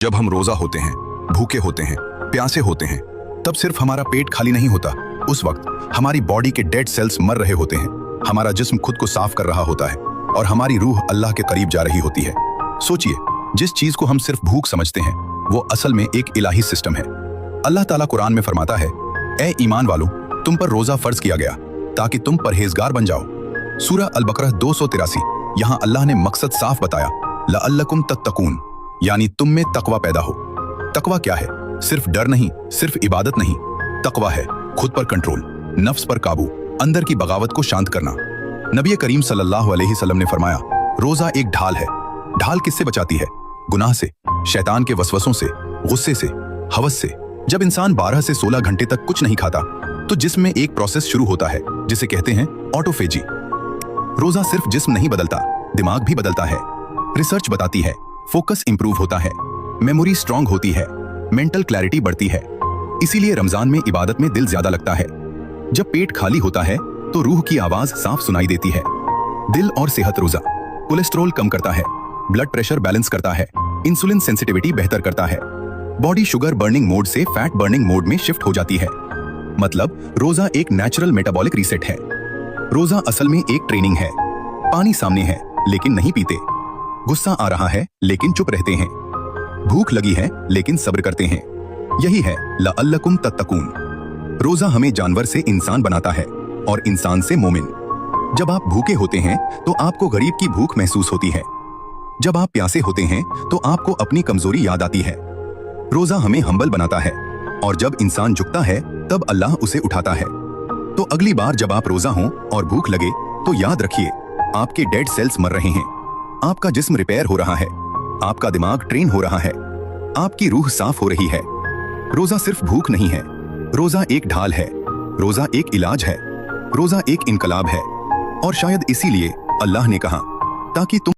जब हम रोजा होते हैं, भूखे होते हैं, प्यासे होते हैं, तब सिर्फ हमारा पेट खाली नहीं होता। उस वक्त हमारी बॉडी के डेड सेल्स मर रहे होते हैं, हमारा जिस्म खुद को साफ कर रहा होता है और हमारी रूह अल्लाह के करीब जा रही होती है। सोचिए, जिस चीज को हम सिर्फ भूख समझते हैं वो असल में एक इलाही सिस्टम है। अल्लाह ताला कुरान में फरमाता है, ए ईमान वालों, तुम पर रोजा फर्ज किया गया ताकि तुम परहेजगार बन जाओ। सूरह अल-बकरह 283। यहाँ अल्लाह ने मकसद साफ बताया, लअल्लकुम तत्तकून, यानी तुम में तकवा पैदा हो। तकवा क्या है? सिर्फ डर नहीं, सिर्फ इबादत नहीं। तकवा है खुद पर कंट्रोल, नफ्स पर काबू, अंदर की बगावत को शांत करना। नबी करीम सल्लल्लाहु अलैहि वसल्लम ने फरमाया, रोजा एक ढाल है। ढाल किससे बचाती है? गुनाह से, शैतान के वसवसों से, गुस्से से, हवस से। जब इंसान 12 से 16 घंटे तक कुछ नहीं खाता तो जिस्म में एक प्रोसेस शुरू होता है जिसे कहते हैं ऑटोफेजी। रोजा सिर्फ जिस्म नहीं बदलता, दिमाग भी बदलता है। रिसर्च बताती है फोकस इंप्रूव होता है, मेमोरी स्ट्रांग होती है, मेंटल क्लैरिटी बढ़ती है। इसीलिए रमजान में इबादत में दिल ज्यादा लगता है। जब पेट खाली होता है तो रूह की आवाज साफ सुनाई देती है। दिल और सेहत रोजा कोलेस्ट्रॉल कम करता है, ब्लड प्रेशर बैलेंस करता है, इंसुलिन सेंसिटिविटी बेहतर करता है, बॉडी शुगर बर्निंग मोड से फैट बर्निंग मोड में शिफ्ट हो जाती है। मतलब रोजा एक नेचुरल मेटाबॉलिक रीसेट है। रोजा असल में एक ट्रेनिंग है। पानी सामने है लेकिन नहीं पीते, गुस्सा आ रहा है लेकिन चुप रहते हैं, भूख लगी है लेकिन सब्र करते हैं। यही है लअल्लकुम तत्तकून। रोजा हमें जानवर से इंसान बनाता है और इंसान से मोमिन। जब आप भूखे होते हैं तो आपको गरीब की भूख महसूस होती है। जब आप प्यासे होते हैं तो आपको अपनी कमजोरी याद आती है। रोजा हमें हम्बल बनाता है और जब इंसान झुकता है तब अल्लाह उसे उठाता है। तो अगली बार जब आप रोजा हों और भूख लगे तो याद रखिए, आपके डेड सेल्स मर रहे हैं, आपका जिस्म रिपेयर हो रहा है, आपका दिमाग ट्रेन हो रहा है, आपकी रूह साफ हो रही है। रोजा सिर्फ भूख नहीं है, रोजा एक ढाल है, रोजा एक इलाज है, रोजा एक इनकलाब है। और शायद इसीलिए अल्लाह ने कहा ताकि तुम